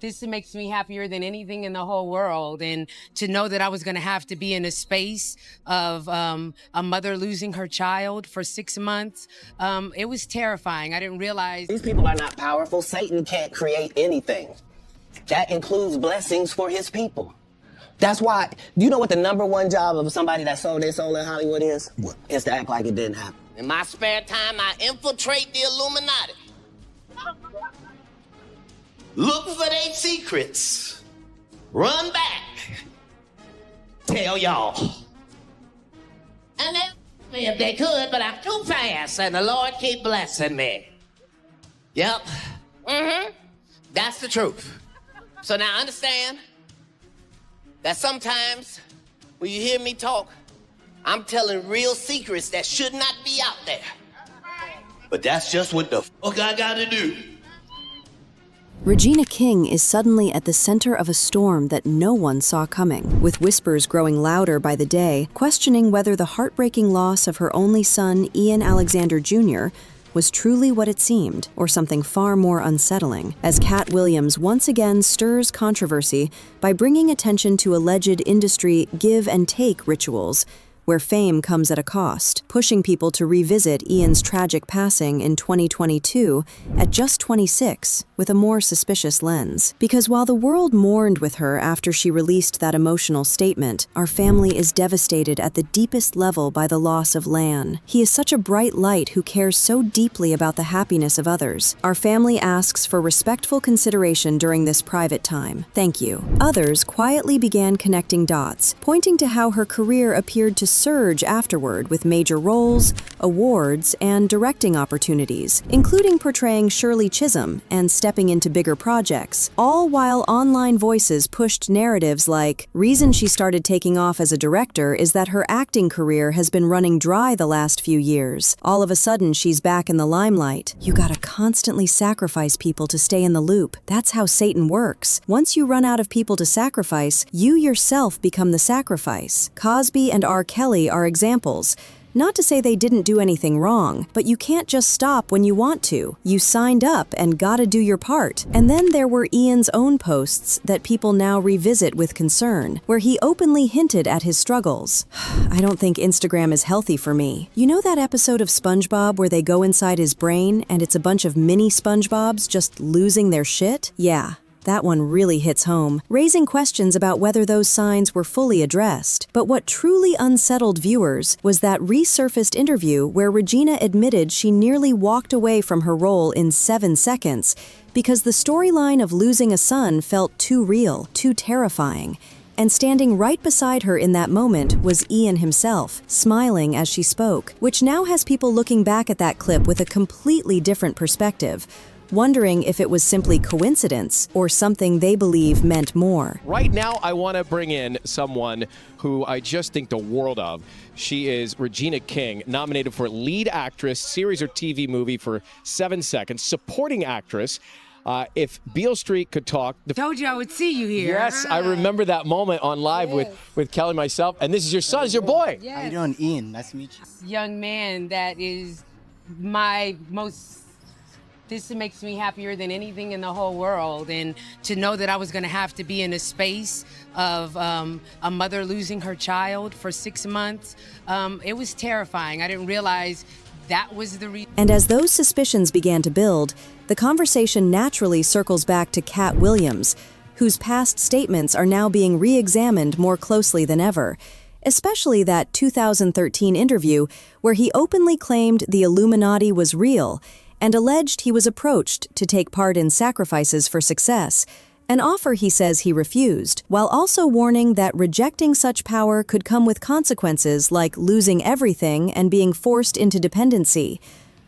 this makes me happier than anything in the whole world. And to know that I was going to have to be in a space of a mother losing her child for 6 months, it was terrifying. I didn't realize. These people are not powerful. Satan can't create anything. That includes blessings for his people. That's why, do you know what the #1 job of somebody that sold their soul in Hollywood is? What? Is to act like it didn't happen. In my spare time, I infiltrate the Illuminati. Look for their secrets. Run back. Tell y'all. And they, if they could, but I'm too fast, and the Lord keep blessing me. Yep. That's the truth. So now understand that sometimes when you hear me talk, I'm telling real secrets that should not be out there. But that's just what the fuck I gotta do. Regina King is suddenly at the center of a storm that no one saw coming, with whispers growing louder by the day, questioning whether the heartbreaking loss of her only son, Ian Alexander Jr., was truly what it seemed, or something far more unsettling, as Katt Williams once again stirs controversy by bringing attention to alleged industry give and take rituals, where fame comes at a cost, pushing people to revisit Ian's tragic passing in 2022 at just 26 with a more suspicious lens. Because while the world mourned with her after she released that emotional statement, our family is devastated at the deepest level by the loss of Lan. He is such a bright light who cares so deeply about the happiness of others. Our family asks for respectful consideration during this private time. Thank you. Others quietly began connecting dots, pointing to how her career appeared to surge afterward with major roles, awards, and directing opportunities, including portraying Shirley Chisholm and stepping into bigger projects, all while online voices pushed narratives like, reason she started taking off as a director is that her acting career has been running dry the last few years. All of a sudden, she's back in the limelight. You gotta constantly sacrifice people to stay in the loop. That's how Satan works. Once you run out of people to sacrifice, you yourself become the sacrifice. Cosby and R. Kelly are examples. Not to say they didn't do anything wrong, but you can't just stop when you want to. You signed up and gotta do your part. And then there were Ian's own posts that people now revisit with concern, where he openly hinted at his struggles. I don't think Instagram is healthy for me. You know that episode of SpongeBob where they go inside his brain and it's a bunch of mini SpongeBobs just losing their shit? Yeah. That one really hits home, raising questions about whether those signs were fully addressed. But what truly unsettled viewers was that resurfaced interview where Regina admitted she nearly walked away from her role in 7 seconds because the storyline of losing a son felt too real, too terrifying. And standing right beside her in that moment was Ian himself, smiling as she spoke, which now has people looking back at that clip with a completely different perspective, wondering if it was simply coincidence or something they believe meant more. Right now, I want to bring in someone who I just think the world of. She is Regina King, nominated for lead actress, series or TV movie for 7 seconds, supporting actress. If Beale Street could talk. Told you I would see you here. Yes, I remember that moment on live with Kelly and myself. And this is your son, is your boy. Yes. How you doing, Ian? Nice to meet you. Young man that is my most... This makes me happier than anything in the whole world. And to know that I was going to have to be in a space of a mother losing her child for 6 months, it was terrifying. I didn't realize that was the reason. And as those suspicions began to build, the conversation naturally circles back to Katt Williams, whose past statements are now being re-examined more closely than ever. Especially that 2013 interview where he openly claimed the Illuminati was real and alleged he was approached to take part in sacrifices for success, an offer he says he refused, while also warning that rejecting such power could come with consequences like losing everything and being forced into dependency.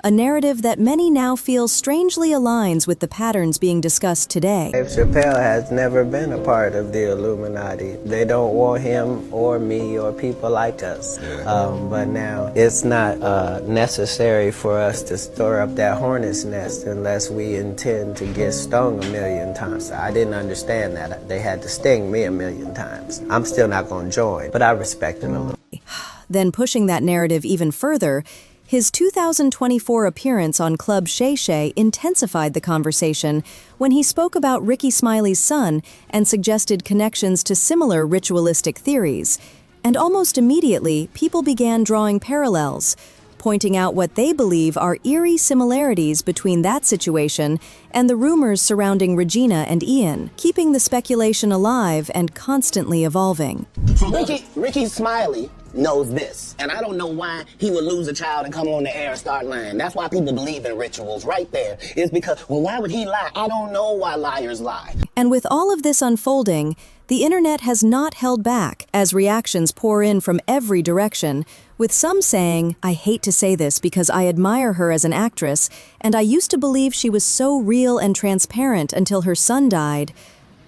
A narrative that many now feel strangely aligns with the patterns being discussed today. Dave Chappelle has never been a part of the Illuminati. They don't want him or me or people like us. But now it's not necessary for us to stir up that hornet's nest unless we intend to get stung 1,000,000 times. I didn't understand that. They had to sting me 1,000,000 times. I'm still not going to join, but I respect it a little. Then pushing that narrative even further, His 2024 appearance on Club Shay Shay intensified the conversation when he spoke about Ricky Smiley's son and suggested connections to similar ritualistic theories. And almost immediately, people began drawing parallels, pointing out what they believe are eerie similarities between that situation and the rumors surrounding Regina and Ian, keeping the speculation alive and constantly evolving. Ricky Smiley knows this, and I don't know why he would lose a child and come on the air and start lying. That's why people believe in rituals right there. Is because, well, why would he lie? I don't know why liars lie. And with all of this unfolding, the internet has not held back as reactions pour in from every direction, with some saying, "I hate to say this because I admire her as an actress, and I used to believe she was so real and transparent until her son died.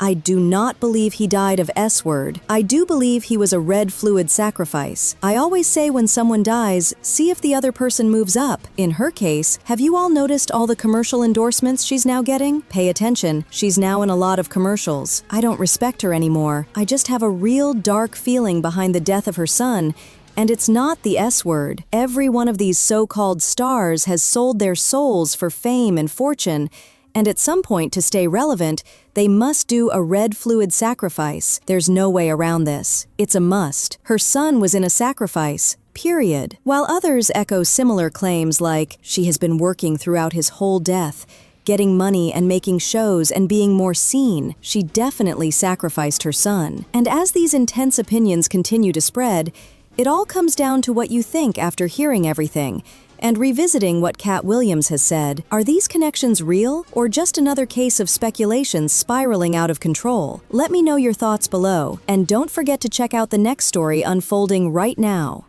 I do not believe he died of S-word. I do believe he was a red fluid sacrifice. I always say when someone dies, see if the other person moves up. In her case, have you all noticed all the commercial endorsements she's now getting? Pay attention, she's now in a lot of commercials. I don't respect her anymore. I just have a real dark feeling behind the death of her son, and it's not the S-word. Every one of these so-called stars has sold their souls for fame and fortune, and at some point, to stay relevant, they must do a red fluid sacrifice. There's no way around this. It's a must. Her son was in a sacrifice, period. While others echo similar claims like, she has been working throughout his whole death, getting money and making shows and being more seen, she definitely sacrificed her son. And as these intense opinions continue to spread, it all comes down to what you think after hearing everything. And revisiting what Katt Williams has said, are these connections real or just another case of speculation spiraling out of control? Let me know your thoughts below, and don't forget to check out the next story unfolding right now.